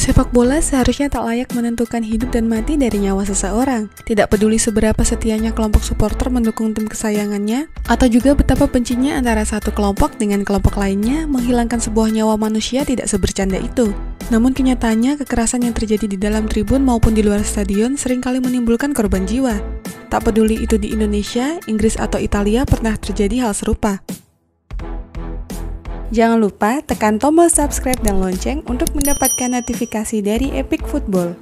Sepak bola seharusnya tak layak menentukan hidup dan mati dari nyawa seseorang. Tidak peduli seberapa setianya kelompok supporter mendukung tim kesayangannya, atau juga betapa bencinya antara satu kelompok dengan kelompok lainnya, menghilangkan sebuah nyawa manusia tidak sebercanda itu. Namun kenyataannya, kekerasan yang terjadi di dalam tribun maupun di luar stadion seringkali menimbulkan korban jiwa. Tak peduli itu di Indonesia, Inggris atau Italia, pernah terjadi hal serupa. Jangan lupa tekan tombol subscribe dan lonceng untuk mendapatkan notifikasi dari Epic Football.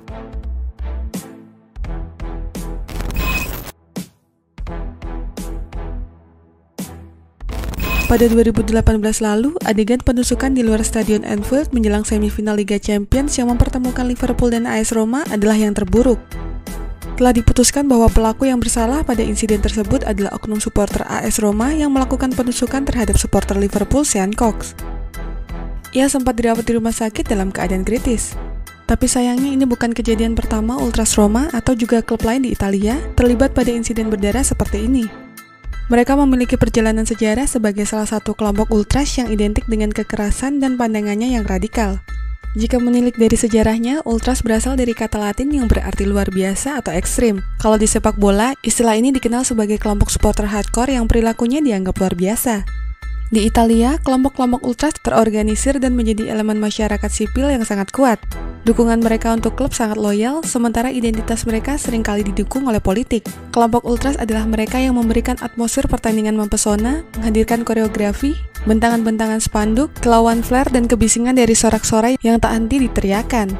Pada 2018 lalu, adegan penusukan di luar Stadion Anfield menjelang semifinal Liga Champions yang mempertemukan Liverpool dan AS Roma adalah yang terburuk. Telah diputuskan bahwa pelaku yang bersalah pada insiden tersebut adalah oknum supporter AS Roma yang melakukan penusukan terhadap supporter Liverpool Sean Cox. Ia sempat dirawat di rumah sakit dalam keadaan kritis. Tapi sayangnya ini bukan kejadian pertama Ultras Roma atau juga klub lain di Italia terlibat pada insiden berdarah seperti ini. Mereka memiliki perjalanan sejarah sebagai salah satu kelompok ultras yang identik dengan kekerasan dan pandangannya yang radikal. Jika menilik dari sejarahnya, ultras berasal dari kata Latin yang berarti luar biasa atau ekstrim. Kalau di sepak bola, istilah ini dikenal sebagai kelompok supporter hardcore yang perilakunya dianggap luar biasa. Di Italia, kelompok-kelompok ultras terorganisir dan menjadi elemen masyarakat sipil yang sangat kuat. Dukungan mereka untuk klub sangat loyal, sementara identitas mereka seringkali didukung oleh politik. Kelompok ultras adalah mereka yang memberikan atmosfer pertandingan mempesona, menghadirkan koreografi, bentangan-bentangan spanduk, kelauan flare dan kebisingan dari sorak-sorai yang tak henti diteriakan.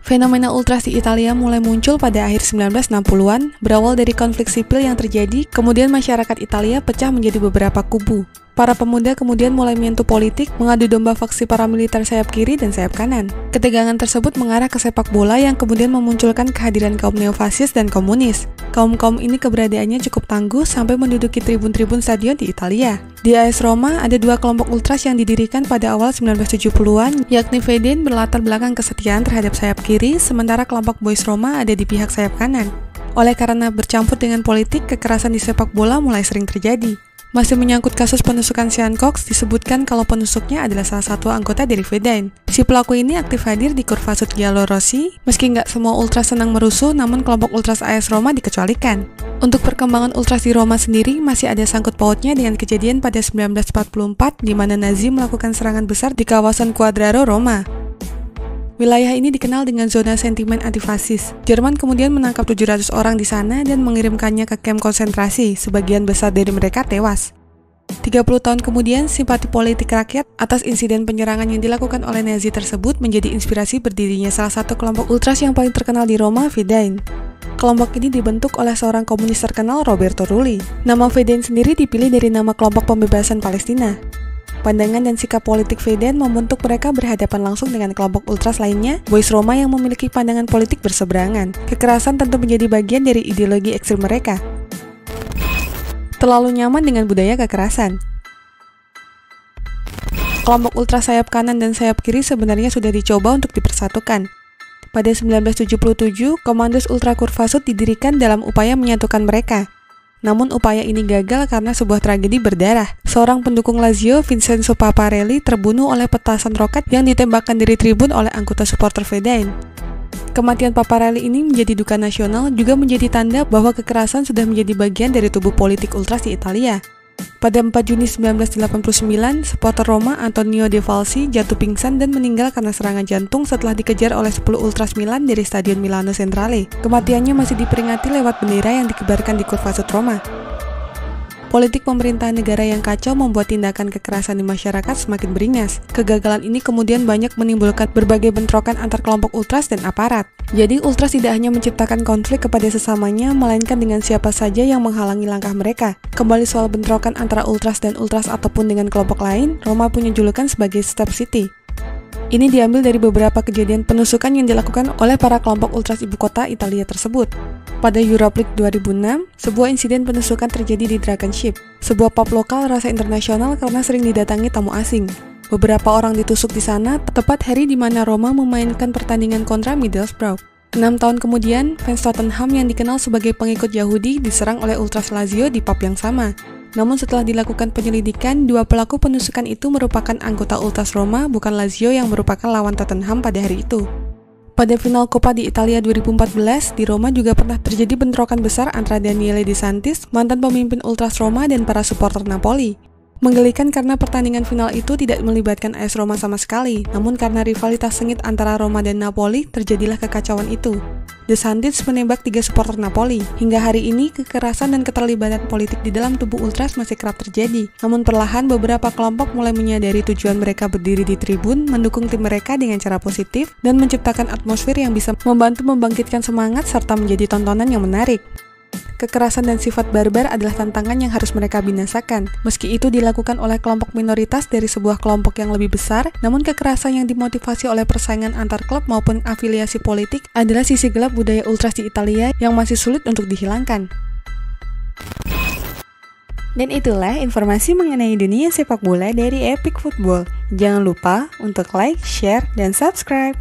Fenomena ultras di Italia mulai muncul pada akhir 1960-an, berawal dari konflik sipil yang terjadi, kemudian masyarakat Italia pecah menjadi beberapa kubu. Para pemuda kemudian mulai menyentuh politik, mengadu domba faksi paramiliter sayap kiri dan sayap kanan. Ketegangan tersebut mengarah ke sepak bola yang kemudian memunculkan kehadiran kaum neofasis dan komunis. Kaum-kaum ini keberadaannya cukup tangguh sampai menduduki tribun-tribun stadion di Italia. Di AS Roma, ada dua kelompok ultras yang didirikan pada awal 1970-an, yakni Fedyn berlatar belakang kesetiaan terhadap sayap kiri, sementara kelompok Boys Roma ada di pihak sayap kanan. Oleh karena bercampur dengan politik, kekerasan di sepak bola mulai sering terjadi. Masih menyangkut kasus penusukan Sean Cox, disebutkan kalau penusuknya adalah salah satu anggota dari Fedyn. Si pelaku ini aktif hadir di Curva-Sud Giallorossi, meski nggak semua ultras senang merusuh, namun kelompok ultras AS Roma dikecualikan. Untuk perkembangan ultras di Roma sendiri, masih ada sangkut pautnya dengan kejadian pada 1944, di mana Nazi melakukan serangan besar di kawasan Quadraro, Roma. Wilayah ini dikenal dengan zona sentimen antifasis. Jerman kemudian menangkap 700 orang di sana dan mengirimkannya ke kamp konsentrasi, sebagian besar dari mereka tewas. 30 tahun kemudian, simpati politik rakyat atas insiden penyerangan yang dilakukan oleh Nazi tersebut menjadi inspirasi berdirinya salah satu kelompok ultras yang paling terkenal di Roma, Fedyn. Kelompok ini dibentuk oleh seorang komunis terkenal, Roberto Rulli. Nama Fedyn sendiri dipilih dari nama kelompok pembebasan Palestina. Pandangan dan sikap politik Fedyn membentuk mereka berhadapan langsung dengan kelompok ultras lainnya, Boys Roma yang memiliki pandangan politik berseberangan. Kekerasan tentu menjadi bagian dari ideologi ekstrem mereka. Terlalu nyaman dengan budaya kekerasan. Kelompok ultras sayap kanan dan sayap kiri sebenarnya sudah dicoba untuk dipersatukan. Pada 1977, Komandos Ultra Curva-Sud didirikan dalam upaya menyatukan mereka. Namun upaya ini gagal karena sebuah tragedi berdarah. Seorang pendukung Lazio, Vincenzo Paparelli, terbunuh oleh petasan roket yang ditembakkan dari tribun oleh anggota supporter Fedyn. Kematian Paparelli ini menjadi duka nasional, juga menjadi tanda bahwa kekerasan sudah menjadi bagian dari tubuh politik ultras di Italia. Pada 4 Juni 1989, supporter Roma Antonio De Falsi jatuh pingsan dan meninggal karena serangan jantung setelah dikejar oleh 10 ultras Milan dari Stadion Milano Centrale. Kematiannya masih diperingati lewat bendera yang dikibarkan di Curva-Sud Roma. Politik pemerintahan negara yang kacau membuat tindakan kekerasan di masyarakat semakin beringas. Kegagalan ini kemudian banyak menimbulkan berbagai bentrokan antar kelompok ultras dan aparat. Jadi ultras tidak hanya menciptakan konflik kepada sesamanya, melainkan dengan siapa saja yang menghalangi langkah mereka. Kembali soal bentrokan antara ultras dan ultras ataupun dengan kelompok lain, Roma punya julukan sebagai Step City. Ini diambil dari beberapa kejadian penusukan yang dilakukan oleh para kelompok ultras ibu kota Italia tersebut. Pada Europa League 2006, sebuah insiden penusukan terjadi di Dragon Ship, sebuah pub lokal rasa internasional karena sering didatangi tamu asing. Beberapa orang ditusuk di sana, tepat hari di mana Roma memainkan pertandingan kontra Middlesbrough. 6 tahun kemudian, fans Tottenham yang dikenal sebagai pengikut Yahudi diserang oleh ultras Lazio di pub yang sama. Namun setelah dilakukan penyelidikan, dua pelaku penusukan itu merupakan anggota ultras Roma, bukan Lazio yang merupakan lawan Tottenham pada hari itu. Pada final Coppa di Italia 2014, di Roma juga pernah terjadi bentrokan besar antara Daniele De Santis, mantan pemimpin Ultras Roma, dan para supporter Napoli. Menggelikan karena pertandingan final itu tidak melibatkan AS Roma sama sekali, namun karena rivalitas sengit antara Roma dan Napoli, terjadilah kekacauan itu. De Santis menembak 3 supporter Napoli. Hingga hari ini, kekerasan dan keterlibatan politik di dalam tubuh Ultras masih kerap terjadi. Namun perlahan, beberapa kelompok mulai menyadari tujuan mereka berdiri di tribun, mendukung tim mereka dengan cara positif, dan menciptakan atmosfer yang bisa membantu membangkitkan semangat serta menjadi tontonan yang menarik. Kekerasan dan sifat barbar adalah tantangan yang harus mereka binasakan. Meski itu dilakukan oleh kelompok minoritas dari sebuah kelompok yang lebih besar, namun kekerasan yang dimotivasi oleh persaingan antar klub maupun afiliasi politik adalah sisi gelap budaya Ultras di Italia yang masih sulit untuk dihilangkan. Dan itulah informasi mengenai dunia sepak bola dari Epic Football. Jangan lupa untuk like, share, dan subscribe.